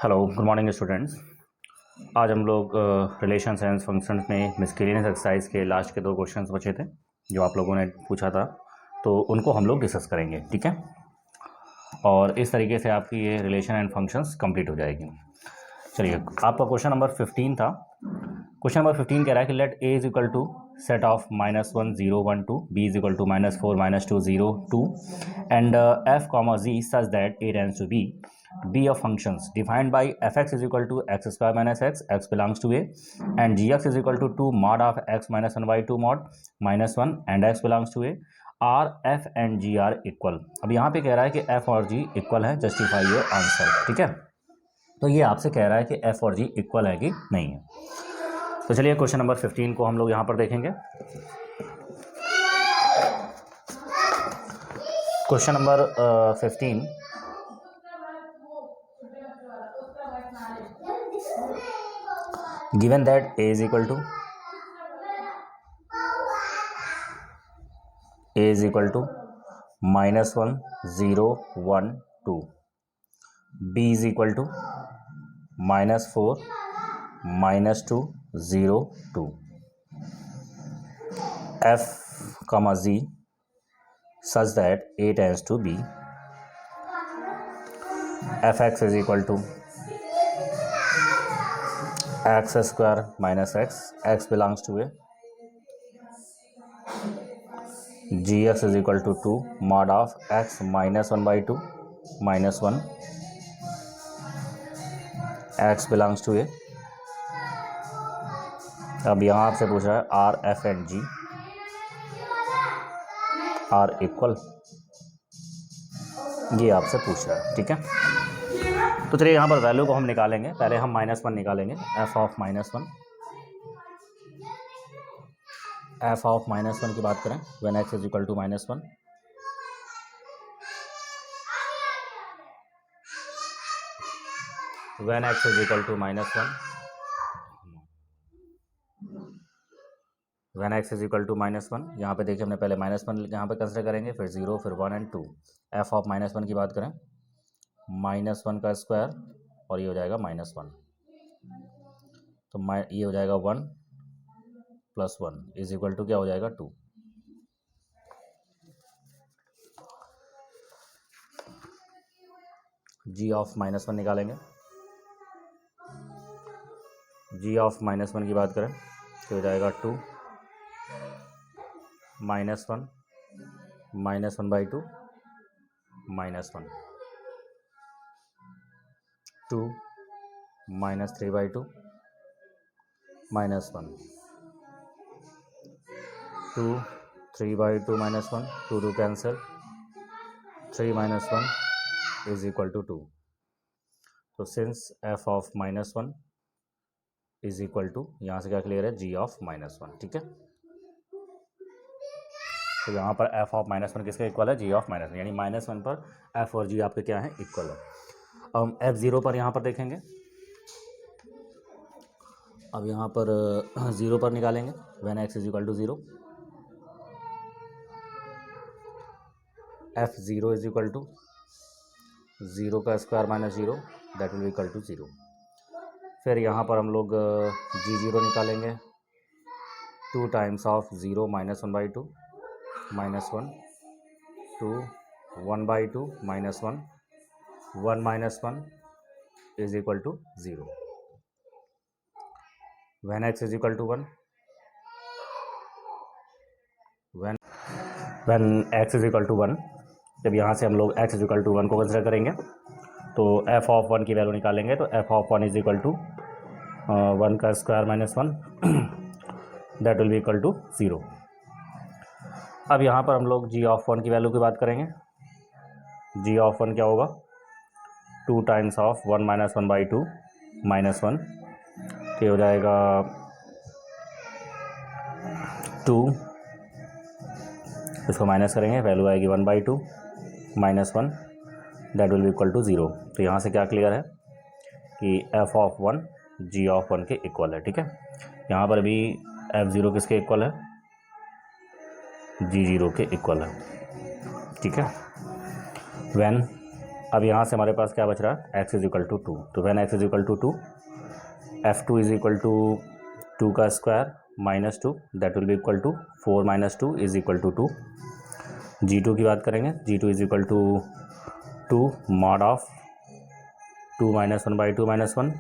Hello good morning students. आज हम लोग रिलेशन एंड फंक्शंस में मिसकेलियस एक्सरसाइज के लास्ट के 2 क्वेश्चंस बचे थे जो आप लोगों ने पूछा था, तो उनको हम लोग डिस्कस करेंगे, ठीक है। और इस तरीके से आपकी ये रिलेशन एंड फंक्शंस कंप्लीट हो जाएगी। चलिए, आपका क्वेश्चन नंबर 15 था। क्वेश्चन नंबर 15 कह रहा है कि let A is equal to set of -1 0 1 2, B is equal to -4 -2 0 2 and F comma G such that A tends to be of functions defined by fx is equal to x square minus x belongs to a, and gx is equal to 2 mod of x minus 1 by 2 mod minus 1 and x belongs to a are f and g are equal। अब यहाँ पे कह रहा है कि f और g equal है, justify your answer, ठीक है। तो ये आपसे कह रहा है कि f और g इक्वल है कि नहीं है। तो चलिए क्वेश्चन नंबर 15 को हम लोग यहाँ पर देखेंगे। Question number 15, given that a is equal to -1 0 1 2, b is equal to -4 -2 0 2, f comma z such that a tends to b, fx is equal to x square minus x belongs to a, gx is equal to 2 mod of x minus 1 by 2 minus 1, x belongs to a। अब यहाँ आपसे पूछ रहा है are F and G are equal, ये आपसे पूछ रहा है, ठीक है। तो चलिए यहाँ पर वैल्यू को हम निकालेंगे। पहले हम -1 निकालेंगे, एफ ऑफ -1। एफ ऑफ -1 की बात करें when x is equal to -1, when x is equal to -1, when x is equal to -1, यहाँ पे देखिए हमने पहले -1 यहाँ पे कंसिडर करेंगे, फिर 0, फिर 1 एंड 2। एफ ऑफ -1 की बात करें, -1 का स्क्वायर और ये हो जाएगा -1, तो ये हो जाएगा 1 + 1 इज इक्वल टू क्या हो जाएगा 2। जी ऑफ -1 निकालेंगे। जी ऑफ -1 की बात करें तो हो जाएगा 2 -1 -1 by 2 -1, 2 -3 by 2 -1, 2 3 by 2 -1, 2 2 cancel, 3 -1 is equal to 2। तो since f of -1 is equal to, यहाँ से क्या क्लियर है, g ऑफ -1, ठीक है। तो यहाँ पर f ऑफ -1 किसके इक्वल है, g ऑफ -1, यानी -1 पर f और g आपके क्या है, इक्वल है। अब हम f0 पर यहाँ पर देखेंगे। अब यहाँ पर 0 पर निकालेंगे when x is equal to 0, f0 is equal to 0 का square -0 that will equal to 0। फिर यहाँ पर हम लोग g0 निकालेंगे, 2 times of 0 -1 by 2 -1, 2 1 by 2 -1, 1 -1 is equal to 0। When x is equal to 1, when x is equal to 1, जब यहाँ से हम लोग x इज इक्वल टू 1 को कंसिडर करेंगे तो f ऑफ 1 की वैल्यू निकालेंगे, तो f of 1 is equal to 1 का square -1 that will be equal to 0। अब यहाँ पर हम लोग g ऑफ 1 की वैल्यू की बात करेंगे। g ऑफ 1 क्या होगा, 2 टाइम्स ऑफ 1 -1 by 2 -1, तो हो जाएगा 2, इसको माइनस करेंगे, वैल्यू आएगी 1 by 2 -1 that will be equal to 0। तो यहाँ से क्या क्लियर है कि f ऑफ 1 g ऑफ 1 के इक्वल है, ठीक है। यहाँ पर भी f0 किसके इक्वल है, g0 के इक्वल है, ठीक है। व्हेन अब यहाँ से हमारे पास क्या बच रहा है, x इज इक्वल टू 2, तो when x is equal to 2, f2 is equal to 2 का square minus 2, that will be equal to 4 minus 2 is equal to 2। g2 की बात करेंगे, g2 is equal to 2 mod of 2 minus 1 by 2 minus 1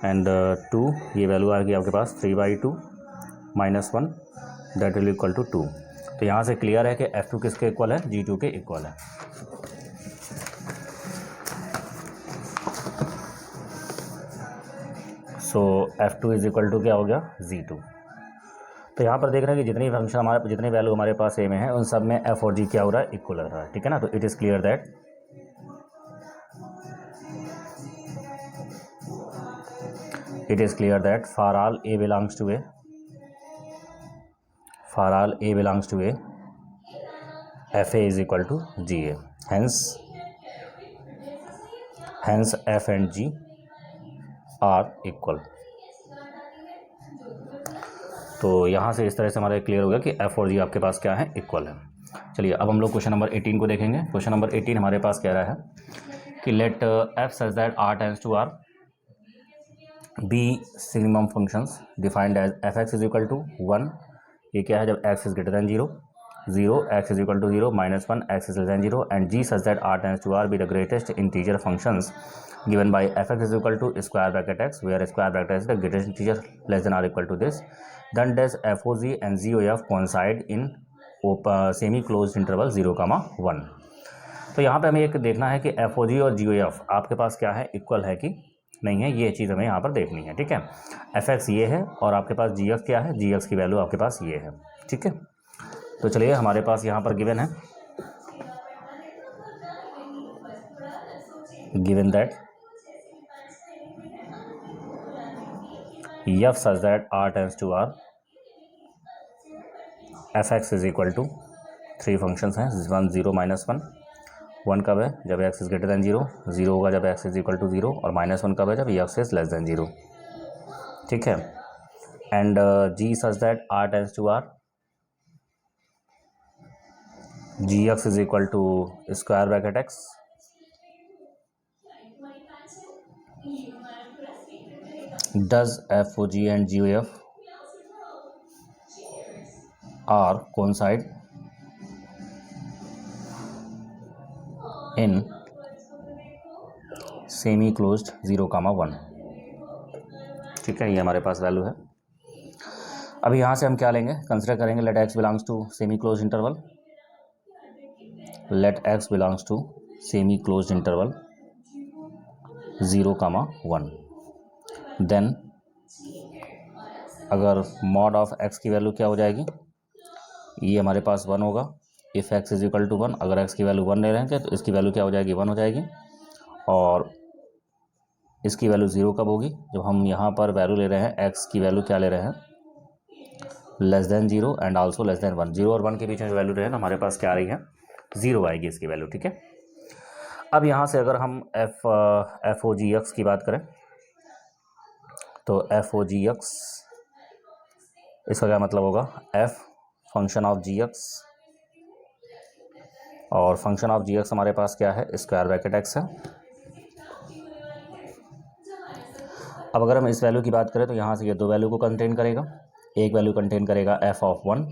and 2, ये value आ गई आपके पास 3 by 2 minus 1, that will equal to 2। तो यहाँ से क्लियर है कि f2 किसके इक्वल है, g2 के इक्वल है। सो f2 इज इक्वल टू क्या हो गया, g2। तो यहाँ पर देख रहे हैं कि जितनी फंक्शन हमारे, जितनी वैल्यू हमारे पास ए में है उन सब में f और g क्या हो रहा है, इक्वल लग रहा है, ठीक है ना। तो it is clear that for all a belongs to a, fa is equal to ga, hence f and g are equal। तो यहाँ से इस तरह से हमारा क्लियर हो गया कि f और g आपके पास क्या है, इक्वल है। चलिए अब हम लोग क्वेश्चन नंबर 18 को देखेंगे। क्वेश्चन नंबर 18 हमारे पास कह रहा है कि लेट f such that r tends to r be signum functions defined as fx is equal to 1, ये क्या है, जब x is greater than 0, 0 x is equal to 0 minus 1 x is less than 0 and g such that r tends to r be the greatest integer functions given by fx is equal to square bracket x where square bracket x is the greatest integer less than or equal to this, then does FOG and GOF coincide in semi closed interval 0, 1। तो यहाँ पे हमें एक देखना है कि FOG और GOF आपके पास क्या है, इक्वल है कि नहीं है, ये चीज़ हमें यहाँ पर देखनी है, ठीक है। fx ये है और आपके पास gx क्या है, gx की वैल्यू आपके पास ये है, ठीक है। तो चलिए हमारे पास यहाँ पर गिवन है, given that f such that r tends to r, fx is equal to 3 functions हैं, 1 0 माइनस 1, 1 कब है, जब x इज ग्रेटर दैन 0, 0 होगा जब x इज इक्वल टू 0 और माइनस 1 कब है, जब x इज लेस दैन 0, ठीक है। And g such that r tends to r, gx is equal to square bracket x does FOG and GOF are coincide in semi closed 0, 1, ठीक है। ये हमारे पास वैल्यू है। अभी यहाँ से हम क्या लेंगे, कंसिडर करेंगे let x belongs to semi closed interval, let x belongs to semi closed interval 0, 1। Then अगर मॉड ऑफ x की वैल्यू क्या हो जाएगी, ये हमारे पास 1 होगा, if x is equal to 1, अगर x की वैल्यू 1 ले रहे हैं तो इसकी वैल्यू क्या हो जाएगी, 1 हो जाएगी। और इसकी वैल्यू 0 कब होगी, जब हम यहाँ पर वैल्यू ले रहे हैं, x की वैल्यू क्या ले रहे हैं, less than 0 and also less than 1, 0 और 1 के बीच में जो वैल्यू रहे ना हमारे पास क्या आ रही है, 0 आएगी इसकी वैल्यू, ठीक है। अब यहाँ से अगर हम FOGX की बात करें तो FOGX इसका क्या मतलब होगा, f फंक्शन ऑफ gx और फंक्शन ऑफ gx हमारे पास क्या है, स्क्वायर ब्रैकेट x है। अब अगर हम इस वैल्यू की बात करें तो यहाँ से ये 2 वैल्यू को कंटेन करेगा, एक वैल्यू कंटेन करेगा f ऑफ 1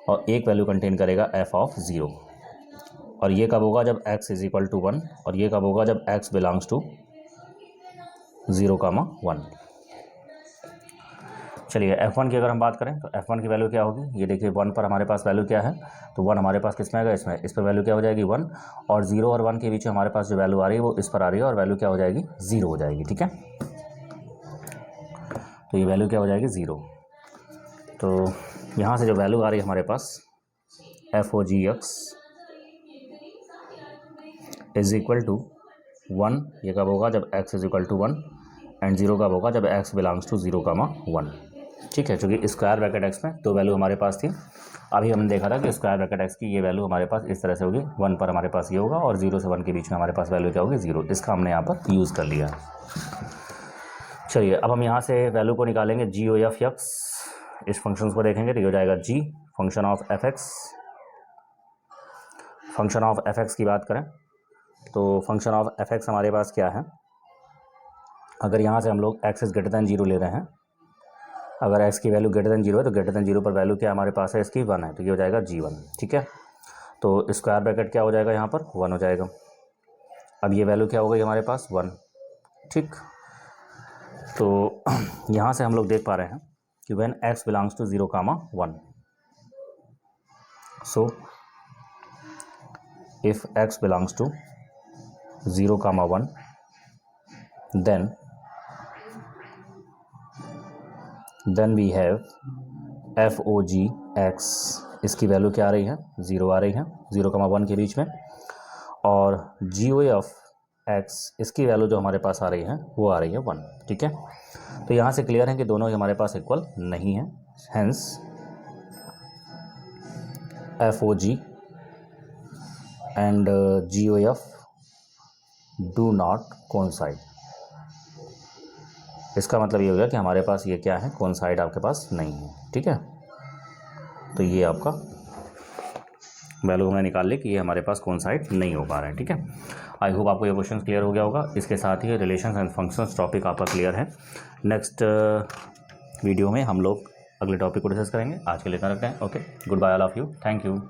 और एक वैल्यू कंटेन करेगा f ऑफ 0, और ये कब होगा, जब x इज इक्वल टू 1, और ये कब होगा, जब x बिलोंग्स टू 0, 1। चलिए f1 की अगर हम बात करें तो f1 की वैल्यू क्या होगी, ये देखिए 1 पर हमारे पास वैल्यू क्या है, तो 1 हमारे पास किस में आएगा, इसमें, इस पर वैल्यू क्या हो जाएगी 1, और 0 और 1 के बीच में हमारे पास जो वैल्यू आ रही है वो इस पर आ रही है और वैल्यू क्या हो जाएगी, 0 हो जाएगी, ठीक है। तो ये वैल्यू क्या हो जाएगी, 0। तो यहाँ से जो वैल्यू आ रही है हमारे पास FOGX इज इक्वल टू 1, ये कब होगा, जब x is equal to 1 and 0 कब होगा, जब x बिलोंग्स टू 0, 1, ठीक है। चूँकि स्क्वायर ब्रैकेट x में 2 वैल्यू हमारे पास थी, अभी हमने देखा था कि स्क्वायर ब्रैकेट x की ये वैल्यू हमारे पास इस तरह से होगी, 1 पर हमारे पास ये होगा और 0 से 1 के बीच में हमारे पास वैल्यू क्या होगी, 0, इसका हमने यहाँ पर यूज़ कर लिया। चलिए अब हम यहाँ से वैल्यू को निकालेंगे GOFX, इस फंक्शन को देखेंगे तो ये हो जाएगा g function of fx, function of fx की बात करें तो फंक्शन ऑफ एफ एक्स हमारे पास क्या है, अगर यहाँ से हम लोग एक्स इज ग्रेटर दैन 0 ले रहे हैं, अगर एक्स की वैल्यू ग्रेटर दैन 0 है तो ग्रेटर दैन 0 पर वैल्यू क्या हमारे पास है इसकी 1 है, तो ये हो जाएगा g1, ठीक है। तो स्क्वायर ब्रैकेट क्या हो जाएगा यहाँ पर 1 हो जाएगा। अब ये वैल्यू क्या हो गई हमारे पास 1, ठीक। तो यहाँ से हम लोग देख पा रहे हैं कि when x belongs to 0, 1, so if x belongs to 0, 1 then we have F O G X, इसकी वैल्यू क्या आ रही है 0 आ रही है 0, 1 के बीच में, और जी ओ एफ एक्स इसकी वैल्यू जो हमारे पास आ रही है वो आ रही है 1, ठीक है। तो यहाँ से क्लियर है कि दोनों ही हमारे पास इक्वल नहीं है, hence F O G and G O F do not coincide. इसका मतलब ये हो गया कि हमारे पास ये क्या है, कोइंसाइड आपके पास नहीं है, ठीक है। तो ये आपका वैल्यू हमें निकाल ले कि ये हमारे पास कोइंसाइड नहीं हो पा रहा है, ठीक है। आई होप आपको ये क्वेश्चन क्लियर हो गया होगा। इसके साथ ही रिलेशंस एंड फंक्शंस टॉपिक आपका क्लियर है। नेक्स्ट वीडियो में हम लोग अगले टॉपिक को डिस्कस करेंगे। आज के लिए इतना रखते हैं। Okay, good bye all of you, thank you.